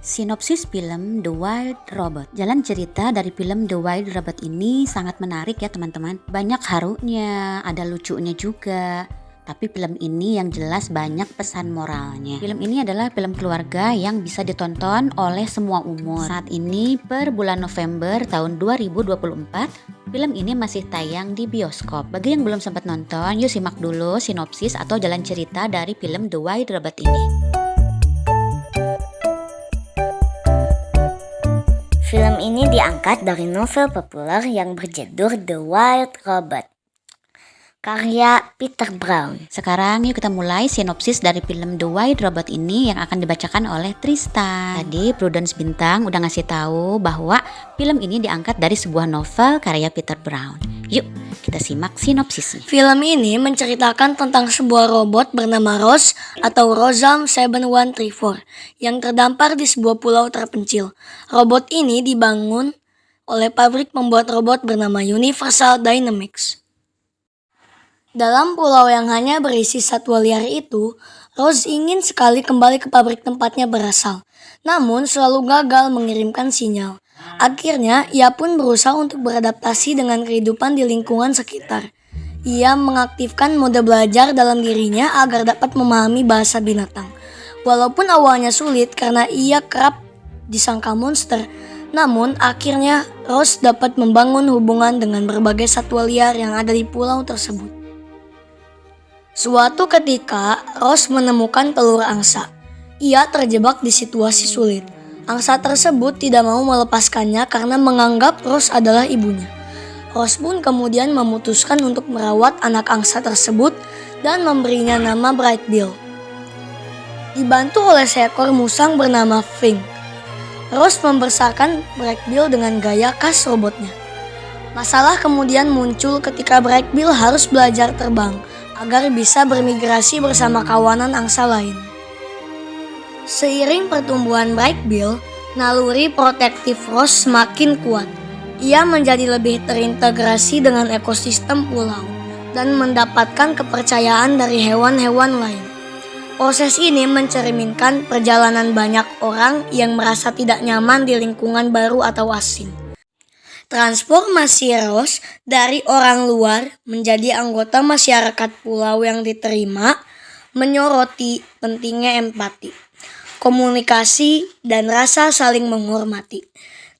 Sinopsis film The Wild Robot. Jalan cerita dari film The Wild Robot ini sangat menarik ya teman-teman. Banyak harunya, ada lucunya juga. Tapi film ini yang jelas banyak pesan moralnya. Film ini adalah film keluarga yang bisa ditonton oleh semua umur. Saat ini per bulan November tahun 2024, film ini masih tayang di bioskop. Bagi yang belum sempat nonton, yuk simak dulu sinopsis atau jalan cerita dari film The Wild Robot ini. Film ini diangkat dari novel populer yang berjudul The Wild Robot, karya Peter Brown. Sekarang yuk kita mulai sinopsis dari film The Wild Robot ini yang akan dibacakan oleh Tristan. Tadi Prudence Bintang udah ngasih tahu bahwa film ini diangkat dari sebuah novel karya Peter Brown. Yuk kita simak sinopsisnya. Film ini menceritakan tentang sebuah robot bernama Rose atau Rosam 7134 yang terdampar di sebuah pulau terpencil. Robot ini dibangun oleh pabrik pembuat robot bernama Universal Dynamics. Dalam pulau yang hanya berisi satwa liar itu, Rose ingin sekali kembali ke pabrik tempatnya berasal, namun selalu gagal mengirimkan sinyal. Akhirnya, ia pun berusaha untuk beradaptasi dengan kehidupan di lingkungan sekitar. Ia mengaktifkan mode belajar dalam dirinya agar dapat memahami bahasa binatang. Walaupun awalnya sulit karena ia kerap disangka monster, namun akhirnya Rose dapat membangun hubungan dengan berbagai satwa liar yang ada di pulau tersebut. Suatu ketika, Rose menemukan telur angsa. Ia terjebak di situasi sulit. Angsa tersebut tidak mau melepaskannya karena menganggap Rose adalah ibunya. Rose pun kemudian memutuskan untuk merawat anak angsa tersebut dan memberinya nama Bright Bill. Dibantu oleh seekor musang bernama Fink, Rose membesarkan Bright Bill dengan gaya khas robotnya. Masalah kemudian muncul ketika Bright Bill harus belajar terbang agar bisa bermigrasi bersama kawanan angsa lain. Seiring pertumbuhan Bright Bill, naluri protektif Rose semakin kuat. Ia menjadi lebih terintegrasi dengan ekosistem pulau dan mendapatkan kepercayaan dari hewan-hewan lain. Proses ini mencerminkan perjalanan banyak orang yang merasa tidak nyaman di lingkungan baru atau asing. Transformasi Rose dari orang luar menjadi anggota masyarakat pulau yang diterima menyoroti pentingnya empati, komunikasi, dan rasa saling menghormati.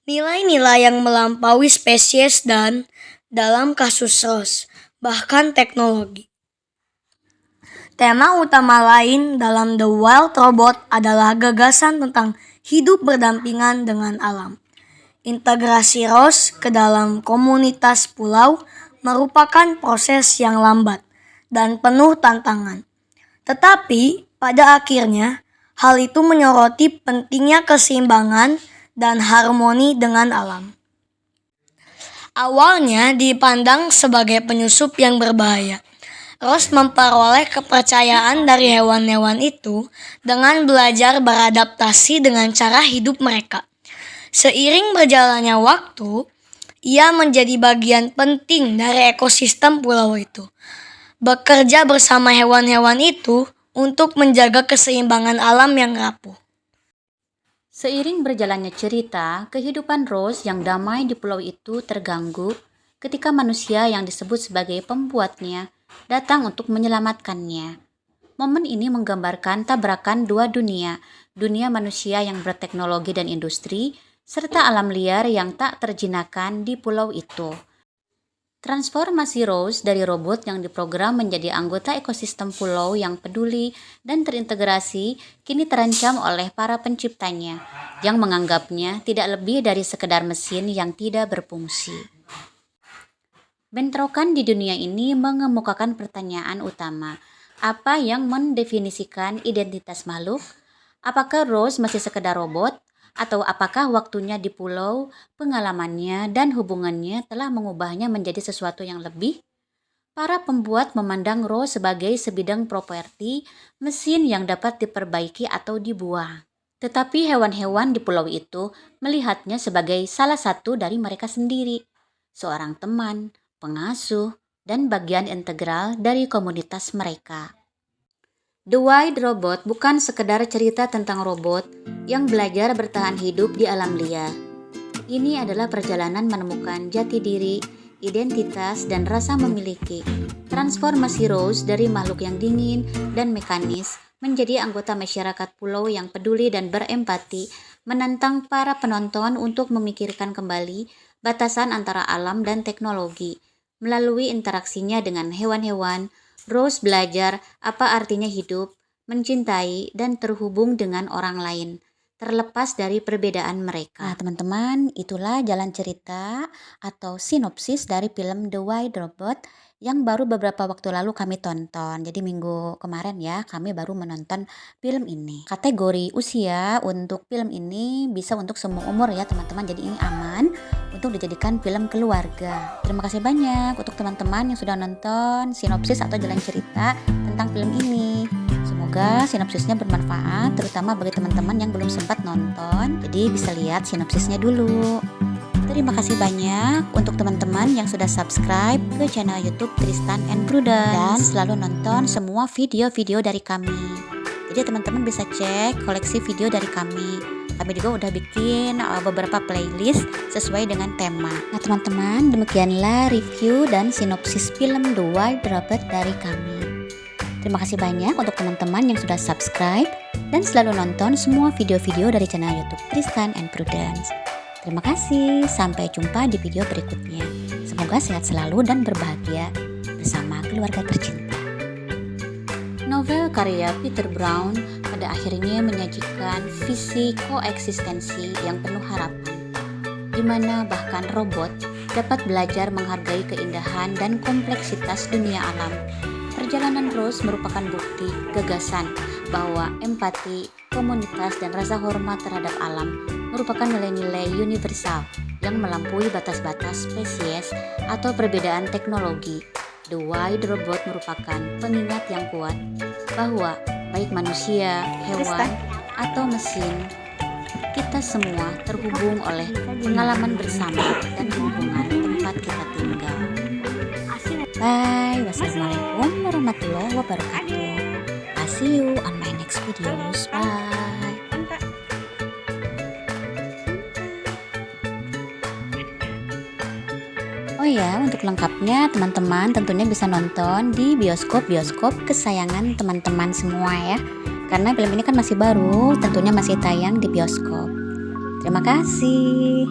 Nilai-nilai yang melampaui spesies dan, dalam kasus Rose, bahkan teknologi. Tema utama lain dalam The Wild Robot adalah gagasan tentang hidup berdampingan dengan alam. Integrasi Rose ke dalam komunitas pulau merupakan proses yang lambat dan penuh tantangan. Tetapi pada akhirnya, hal itu menyoroti pentingnya keseimbangan dan harmoni dengan alam. Awalnya dipandang sebagai penyusup yang berbahaya, Rose memperoleh kepercayaan dari hewan-hewan itu dengan belajar beradaptasi dengan cara hidup mereka. Seiring berjalannya waktu, ia menjadi bagian penting dari ekosistem pulau itu. Bekerja bersama hewan-hewan itu untuk menjaga keseimbangan alam yang rapuh. Seiring berjalannya cerita, kehidupan Rose yang damai di pulau itu terganggu ketika manusia yang disebut sebagai pembuatnya datang untuk menyelamatkannya. Momen ini menggambarkan tabrakan dua dunia, dunia manusia yang berteknologi dan industri, serta alam liar yang tak terjinakkan di pulau itu. Transformasi Rose dari robot yang diprogram menjadi anggota ekosistem pulau yang peduli dan terintegrasi kini terancam oleh para penciptanya yang menganggapnya tidak lebih dari sekedar mesin yang tidak berfungsi. Bentrokan di dunia ini mengemukakan pertanyaan utama, apa yang mendefinisikan identitas makhluk? Apakah Rose masih sekedar robot? Atau apakah waktunya di pulau, pengalamannya, dan hubungannya telah mengubahnya menjadi sesuatu yang lebih? Para pembuat memandang Rose sebagai sebidang properti, mesin yang dapat diperbaiki atau dibuang. Tetapi hewan-hewan di pulau itu melihatnya sebagai salah satu dari mereka sendiri, seorang teman, pengasuh, dan bagian integral dari komunitas mereka. The Wild Robot bukan sekedar cerita tentang robot, yang belajar bertahan hidup di alam liar. Ini adalah perjalanan menemukan jati diri, identitas, dan rasa memiliki. Transformasi Rose dari makhluk yang dingin dan mekanis menjadi anggota masyarakat pulau yang peduli dan berempati, menantang para penonton untuk memikirkan kembali batasan antara alam dan teknologi. Melalui interaksinya dengan hewan-hewan, Rose belajar apa artinya hidup, mencintai, dan terhubung dengan orang lain, terlepas dari perbedaan mereka. Nah, teman-teman, itulah jalan cerita atau sinopsis dari film The White Robot yang baru beberapa waktu lalu kami tonton. Jadi minggu kemarin ya, kami baru menonton film ini. Kategori usia untuk film ini bisa untuk semua umur ya, teman-teman. Jadi ini aman untuk dijadikan film keluarga. Terima kasih banyak untuk teman-teman yang sudah nonton sinopsis atau jalan cerita tentang film ini. Semoga sinopsisnya bermanfaat, terutama bagi teman-teman yang belum sempat nonton. Jadi bisa lihat sinopsisnya dulu. Terima kasih banyak untuk teman-teman yang sudah subscribe ke channel YouTube Tristan and Prudence dan selalu nonton semua video-video dari kami. Jadi teman-teman bisa cek koleksi video dari kami. Kami juga udah bikin beberapa playlist sesuai dengan tema. Nah teman-teman, demikianlah review dan sinopsis film The White Robot dari kami. Terima kasih banyak untuk teman-teman yang sudah subscribe dan selalu nonton semua video-video dari channel YouTube Tristan and Prudence. Terima kasih, sampai jumpa di video berikutnya. Semoga sehat selalu dan berbahagia bersama keluarga tercinta. Novel karya Peter Brown pada akhirnya menyajikan visi koeksistensi yang penuh harapan, di mana bahkan robot dapat belajar menghargai keindahan dan kompleksitas dunia alam. Perjalanan Rose merupakan bukti gagasan bahwa empati, komunitas, dan rasa hormat terhadap alam merupakan nilai-nilai universal yang melampaui batas-batas spesies atau perbedaan teknologi. The White Robot merupakan pengingat yang kuat bahwa baik manusia, hewan, atau mesin, kita semua terhubung oleh pengalaman bersama dan hubungan tempat kita tinggal. Bye, wassalamualaikum warahmatullahi wabarakatuh. I'll see you on my next videos. Bye. Oh ya, untuk lengkapnya teman-teman tentunya bisa nonton di bioskop-bioskop kesayangan teman-teman semua ya. Karena film ini kan masih baru, tentunya masih tayang di bioskop. Terima kasih.